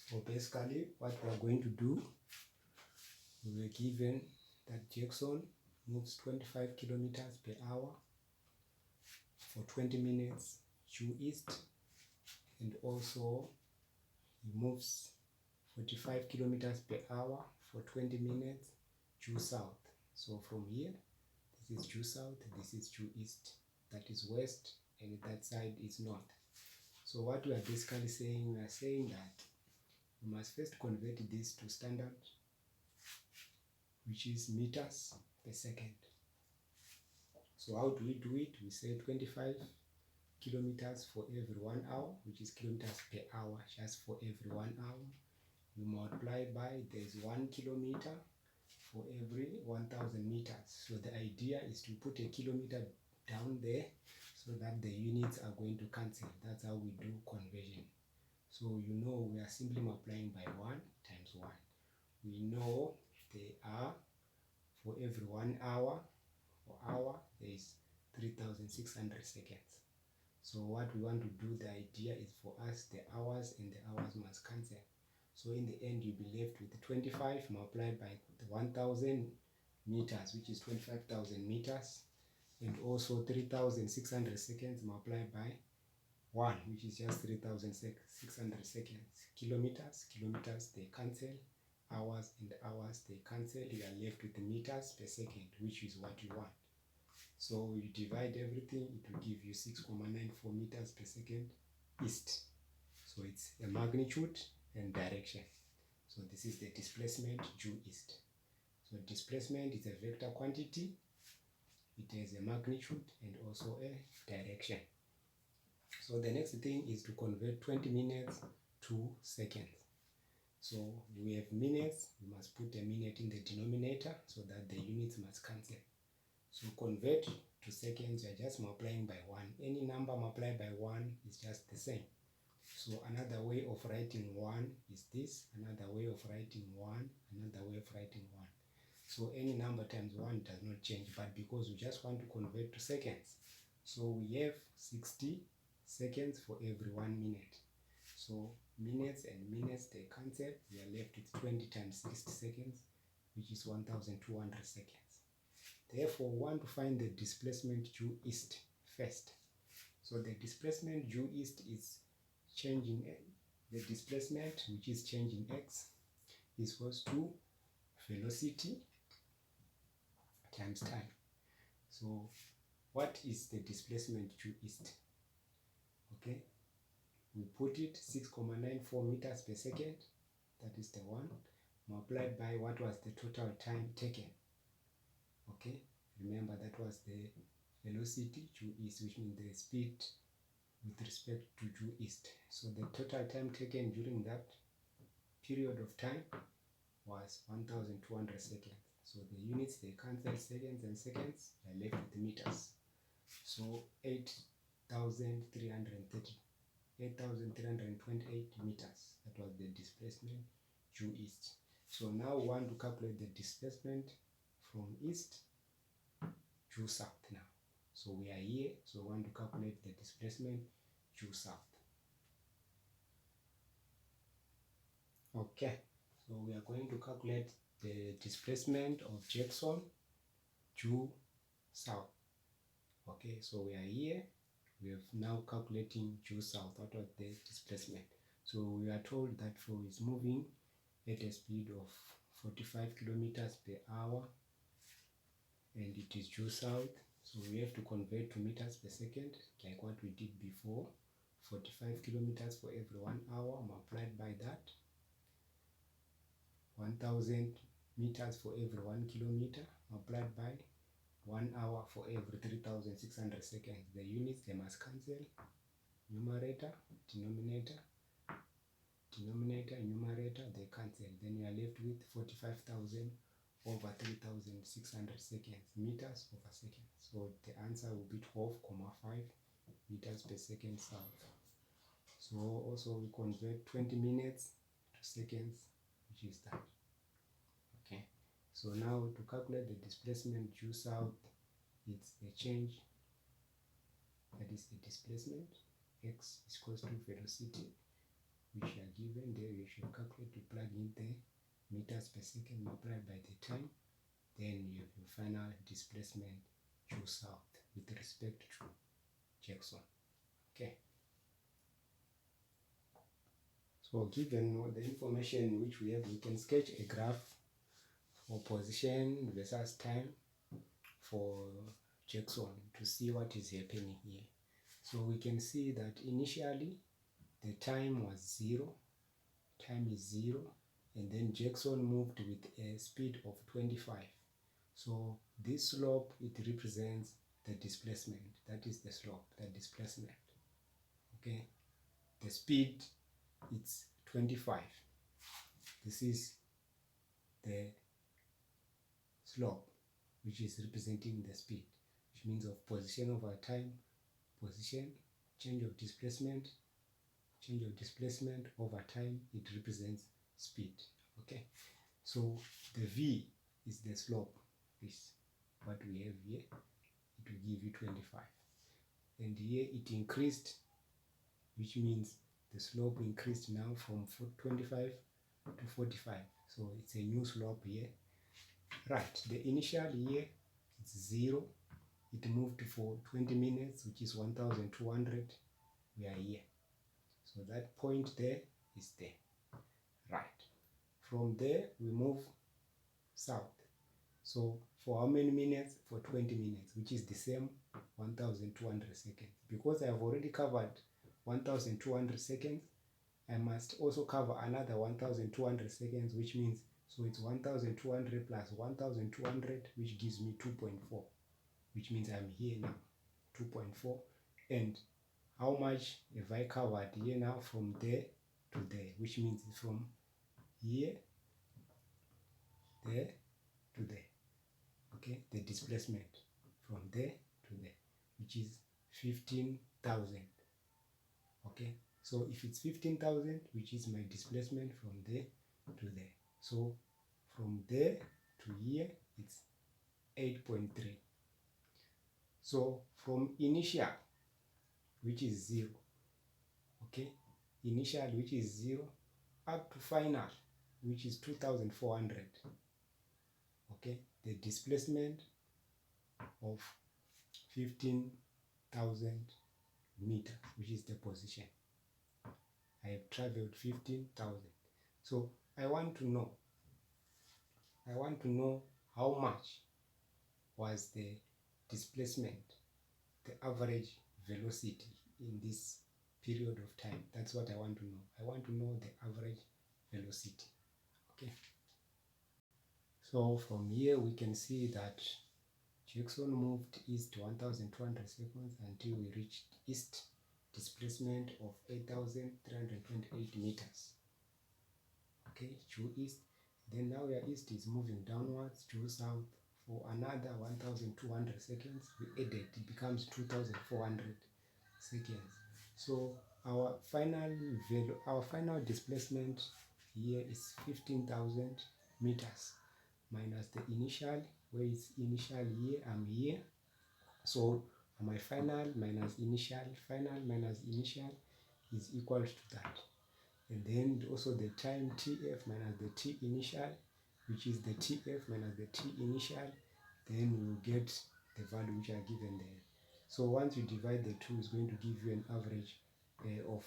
So basically what we are going to do, we were given that Jackson moves 25 kilometers per hour for 20 minutes due east, and also he moves 45 kilometers per hour for 20 minutes due south. So from here, this is due south, this is due east, that is west, and that side is north. So what we are basically saying, we are saying that we must first convert this to standard, which is meters per second. So how do we do it? We say 25 kilometers for every 1 hour, which is kilometers per hour, just for every 1 hour. You multiply by, there's 1 kilometer for every 1000 meters. So the idea is to put a kilometer down there so that the units are going to cancel. That's how we do conversion. So you know we are simply multiplying by 1 times 1. We know they are for every 1 hour, for hour there is 3600 seconds. So what we want to do, the idea is for us the hours and the hours must cancel. So in the end you'll be left with 25 multiplied by the 1000 meters, which is 25,000 meters, and also 3600 seconds multiplied by 1, which is just 3600 seconds. Kilometers they cancel, hours and hours they cancel. You are left with the meters per second, which is what you want. So you divide everything, it will give you 6.94 meters per second east. So it's a magnitude and direction. So this is the displacement due east. So displacement is a vector quantity, it has a magnitude and also a direction. So the next thing is to convert 20 minutes to seconds. So we have minutes, we must put a minute in the denominator so that the units must cancel. So convert to seconds, you are just multiplying by 1. Any number multiplied by 1 is just the same. So another way of writing 1 is this, another way of writing 1, another way of writing 1. So any number times 1 does not change, but because we just want to convert to seconds, so we have 60 seconds for every 1 minute. So minutes and minutes they cancel, we are left with 20 times 60 seconds, which is 1200 seconds. Therefore, we want to find the displacement due east first. So the displacement due east is changing, the displacement which is changing x is equals to velocity times time. So what is the displacement due east? Okay, we put it 6.94 meters per second, that is the one, multiplied by what was the total time taken. Okay, remember that was the velocity due east, which means the speed with respect to due east. So the total time taken during that period of time was 1200 seconds. So the units they cancel seconds and seconds, are left with meters. So 8,328 meters, that was the displacement due east. So now we want to calculate the displacement from east due south now. So we are here, so we want to calculate the displacement due south. Okay, so we are going to calculate the displacement of Jackson due south. Okay, so we are here, we have now calculating due south, what was the displacement. So we are told that for is moving at a speed of 45 kilometers per hour and it is due south. So we have to convert to meters per second like what we did before. 45 kilometers for every 1 hour multiplied by that. 1000 meters for every 1 kilometer multiplied by 1 hour for every 3600 seconds. The units they must cancel. Numerator, denominator, numerator, they cancel. Then you are left with 45,000 over 3600 seconds, meters over seconds. So the answer will be 12.5 meters per second south. So also we convert 20 minutes to seconds, which is that. Okay, so now to calculate the displacement due south, it's the change, that is the displacement, x is equals to velocity which are given there. You should calculate, to plug in the meters per second multiplied by the time, then you have your final displacement due south with respect to Jackson. Okay. So given all the information which we have, we can sketch a graph for position versus time for Jackson to see what is happening here. So we can see that initially the time was 0, time is 0, and then Jackson moved with a speed of 25. So this slope, it represents the displacement. That is the slope, the displacement. Okay, the speed, it's 25. This is the slope, which is representing the speed, which means of position over time, position, change of displacement over time, it represents speed. Okay, so the V is the slope, is what we have here. It will give you 25, and here it increased, which means the slope increased now from 25 to 45, so it's a new slope here. Right, the initial here it's 0, it moved for 20 minutes, which is 1200. We are here, so that point there is there. Right, from there we move south. So for how many minutes? For 20 minutes, which is the same 1200 seconds. Because I have already covered 1200 seconds, I must also cover another 1200 seconds, which means, so it's 1200 plus 1200, which gives me 2.4, which means I'm here now, 2.4. And how much have I covered here now? From there to there, which means from here, there to there. Okay, the displacement from there to there, which is 15,000. Okay, so if it's 15,000, which is my displacement from there to there, so from there to here it's 8.3. so from initial, which is 0, okay, initial, which is 0, up to final, which is 2,400, okay, the displacement of 15,000 meters, which is the position. I have traveled 15,000. So I want to know how much was the displacement, the average velocity in this period of time. That's what I want to know. I want to know the average velocity. Okay. So from here we can see that Jackson moved east 1200 seconds until we reached east, displacement of 8,328 meters. Okay, due east. Then now your east is moving downwards, due south for another 1200 seconds. We added, it becomes 2,400 seconds. So our final displacement here is 15,000 meters minus the initial, where is initial here, I'm here. So my final minus initial is equal to that. And then also the time TF minus the T initial, which is the TF minus the T initial, then we will get the value which are given there. So once you divide the two, it's going to give you an average of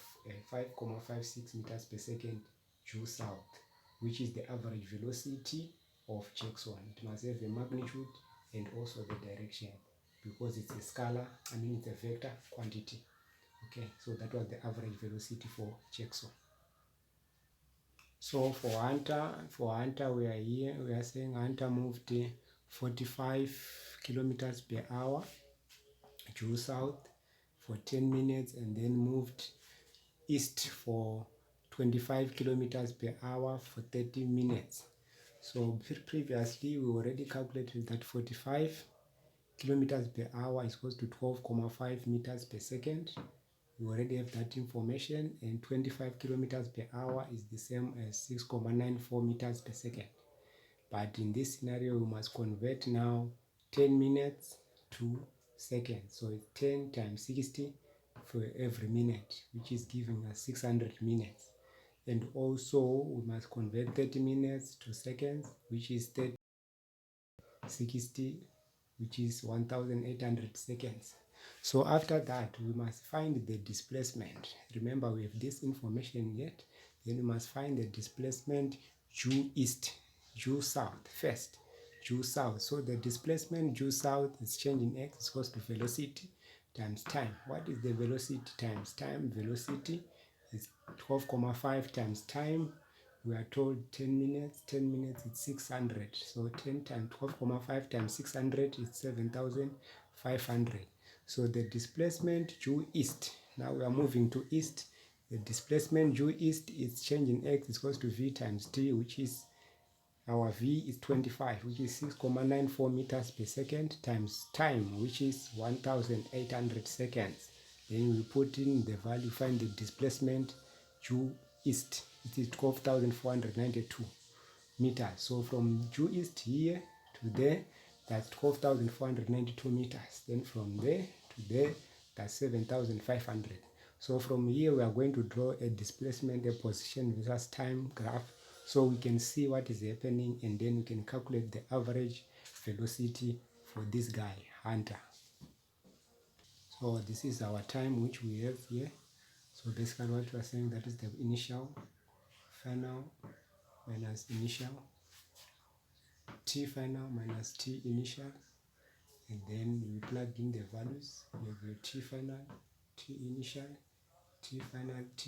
5.56 meters per second due south, which is the average velocity of Jackson. It must have a magnitude and also the direction, because it's a scalar, it's a vector quantity. Okay, so that was the average velocity for Jackson. So for Hunter, we are here. We are saying Hunter moved 45 kilometers per hour due south for 10 minutes, and then moved east for 25 kilometers per hour for 30 minutes. So previously we already calculated that 45 kilometers per hour is equal to 12.5 meters per second. We already have that information, and 25 kilometers per hour is the same as 6.94 meters per second. But in this scenario, we must convert now 10 minutes to seconds. So it's 10 times 60 for every minute, which is giving us 600 minutes. and also we must convert 30 minutes to seconds, which is 60, which is 1800 seconds. So after that, we must find the displacement. Remember, we have this information yet. Then we must find the displacement due east, due south first, due south. So the displacement due south is change in x is equals to velocity times time. What is the velocity times time? Velocity is 12,5 times time. We are told 10 minutes. 10 minutes is 600. So 10 times 12,5 times 600 is 7,500. So the displacement due east, now we are moving to east. The displacement due east is change in x is equals to v times t, which is our v is 25, which is 6,94 meters per second, times time, which is 1800 seconds. Then we put in the value, find the displacement due east. It is 12,492 meters. So from due east here to there, that's 12,492 meters. Then from there to there, that's 7,500. So from here, we are going to draw a displacement, a position versus time graph, so we can see what is happening, and then we can calculate the average velocity for this guy, Hunter. So this is our time which we have here. So basically what we are saying, that is the initial, final minus initial, t final minus t initial, and then we plug in the values. We have your t final, t initial, t final, t